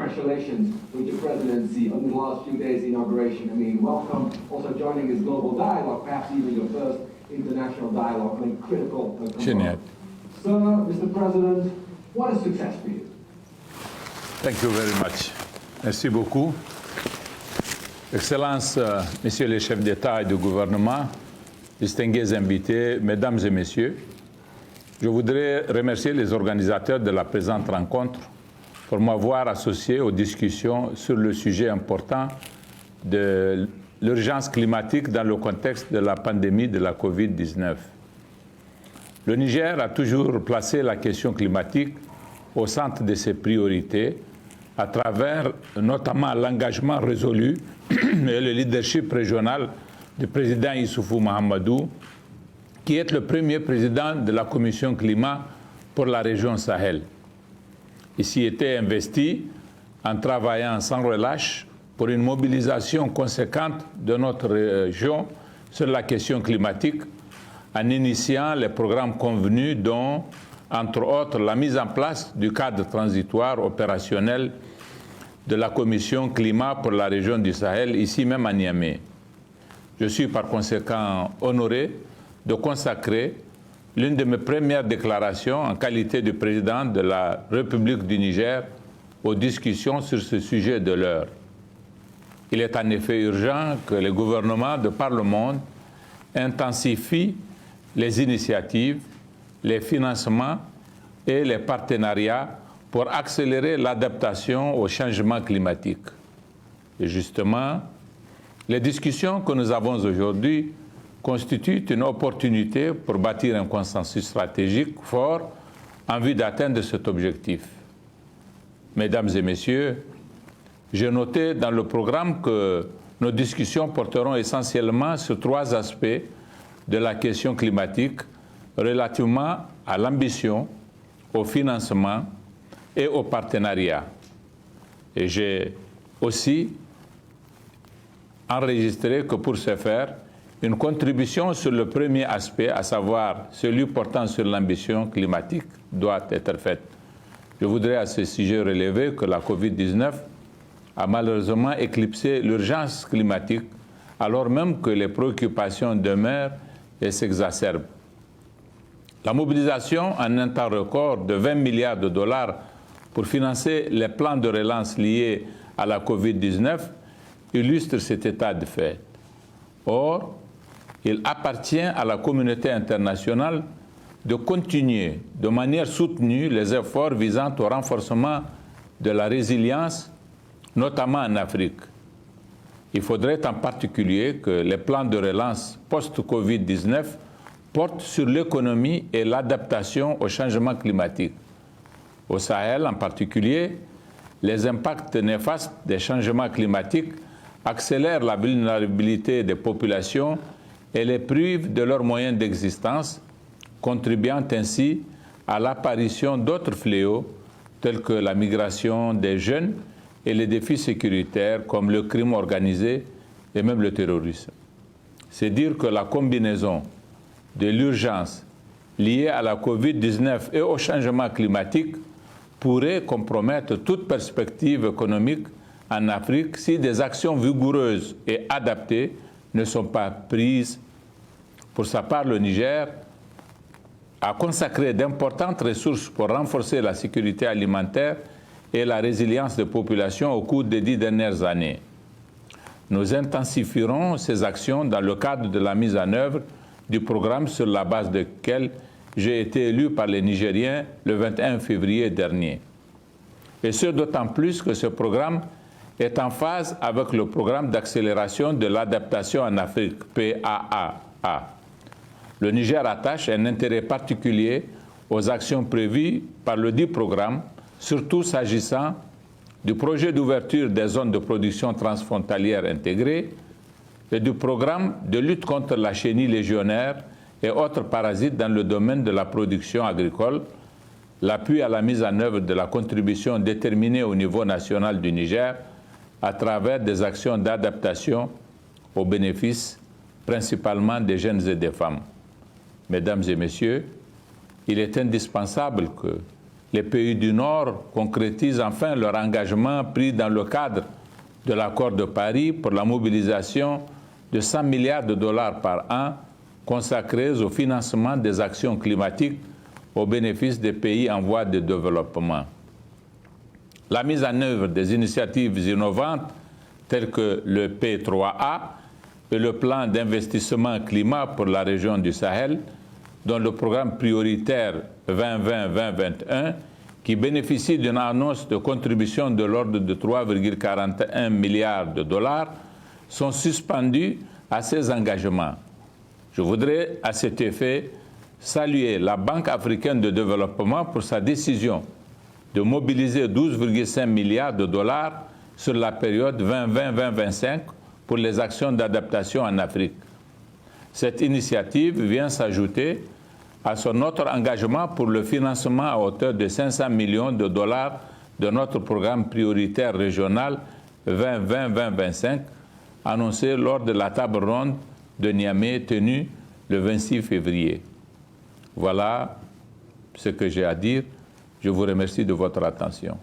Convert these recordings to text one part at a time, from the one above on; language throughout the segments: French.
congratulations with your presidency on the last few days inauguration. I mean, welcome. Also joining this global dialogue, perhaps even your first international dialogue, I mean, critical. Génial. Sir, Mr. President, what is success for you? Thank you very much. Merci beaucoup. Excellences, Messieurs les chefs d'État et de gouvernement, distingués invités, Mesdames et Messieurs, je voudrais remercier les organisateurs de la présente rencontre pour m'avoir associé aux discussions sur le sujet important de l'urgence climatique dans le contexte de la pandémie de la COVID-19. Le Niger a toujours placé la question climatique au centre de ses priorités à travers notamment l'engagement résolu et le leadership régional du président Issoufou Mahamadou, qui est le premier président de la Commission climat pour la région Sahel. Il s'y était investi en travaillant sans relâche pour une mobilisation conséquente de notre région sur la question climatique, en initiant les programmes convenus dont, entre autres, la mise en place du cadre transitoire opérationnel de la Commission climat pour la région du Sahel, ici même à Niamey. Je suis par conséquent honoré de consacrer l'une de mes premières déclarations en qualité de président de la République du Niger aux discussions sur ce sujet de l'heure. Il est en effet urgent que les gouvernements de par le monde intensifient les initiatives, les financements et les partenariats pour accélérer l'adaptation au changement climatique. Et justement, les discussions que nous avons aujourd'hui constituent une opportunité pour bâtir un consensus stratégique fort en vue d'atteindre cet objectif. Mesdames et Messieurs, j'ai noté dans le programme que nos discussions porteront essentiellement sur trois aspects de la question climatique relativement à l'ambition, au financement et au partenariat. Et j'ai aussi enregistré que pour ce faire, une contribution sur le premier aspect, à savoir celui portant sur l'ambition climatique, doit être faite. Je voudrais à ce sujet relever que la COVID-19 a malheureusement éclipsé l'urgence climatique, alors même que les préoccupations demeurent et s'exacerbent. La mobilisation en un temps record de 20 milliards de dollars pour financer les plans de relance liés à la COVID-19 illustre cet état de fait. Or, il appartient à la communauté internationale de continuer de manière soutenue les efforts visant au renforcement de la résilience, notamment en Afrique. Il faudrait en particulier que les plans de relance post-Covid-19 portent sur l'économie et l'adaptation au changement climatique. Au Sahel en particulier, les impacts néfastes des changements climatiques accélèrent la vulnérabilité des populations et les privent de leurs moyens d'existence, contribuant ainsi à l'apparition d'autres fléaux tels que la migration des jeunes et les défis sécuritaires comme le crime organisé et même le terrorisme. C'est dire que la combinaison de l'urgence liée à la COVID-19 et au changement climatique pourrait compromettre toute perspective économique en Afrique si des actions vigoureuses et adaptées ne sont pas prises. Pour sa part, le Niger a consacré d'importantes ressources pour renforcer la sécurité alimentaire et la résilience des populations au cours des 10 dernières années. Nous intensifierons ces actions dans le cadre de la mise en œuvre du programme sur la base duquel j'ai été élu par les Nigériens le 21 février dernier. Et ce d'autant plus que ce programme est en phase avec le programme d'accélération de l'adaptation en Afrique, PAAA. Le Niger attache un intérêt particulier aux actions prévues par le dit programme, surtout s'agissant du projet d'ouverture des zones de production transfrontalière intégrées et du programme de lutte contre la chenille légionnaire et autres parasites dans le domaine de la production agricole, l'appui à la mise en œuvre de la contribution déterminée au niveau national du Niger à travers des actions d'adaptation aux bénéfices principalement des jeunes et des femmes. Mesdames et Messieurs, il est indispensable que les pays du Nord concrétisent enfin leur engagement pris dans le cadre de l'accord de Paris pour la mobilisation de 100 milliards de dollars par an consacrés au financement des actions climatiques au bénéfice des pays en voie de développement. La mise en œuvre des initiatives innovantes telles que le P3A et le plan d'investissement climat pour la région du Sahel, dont le programme prioritaire 2020-2021, qui bénéficie d'une annonce de contribution de l'ordre de 3,41 milliards de dollars, sont suspendus à ces engagements. Je voudrais à cet effet saluer la Banque africaine de développement pour sa décision de mobiliser 12,5 milliards de dollars sur la période 2020-2025 pour les actions d'adaptation en Afrique. Cette initiative vient s'ajouter à son autre engagement pour le financement à hauteur de 500 millions de dollars de notre programme prioritaire régional 2020-2025, annoncé lors de la table ronde de Niamey tenue le 26 février. Voilà ce que j'ai à dire. Je vous remercie de votre attention.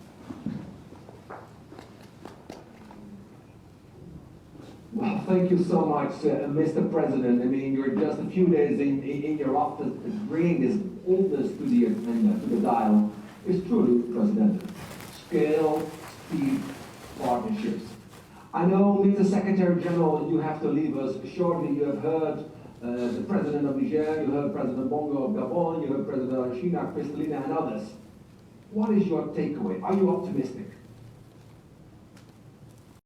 Well, thank you so much, Mr. President. I mean, you're just a few days in your office, bringing all this to the agenda, to the dialogue. It's truly precedented. Scale, speed, partnerships. I know, Mr. Secretary General, you have to leave us shortly. You have heard the President of Niger, you heard President Bongo of Gabon, you heard President Arshina, Kristalina, and others. What is your takeaway? Are you optimistic?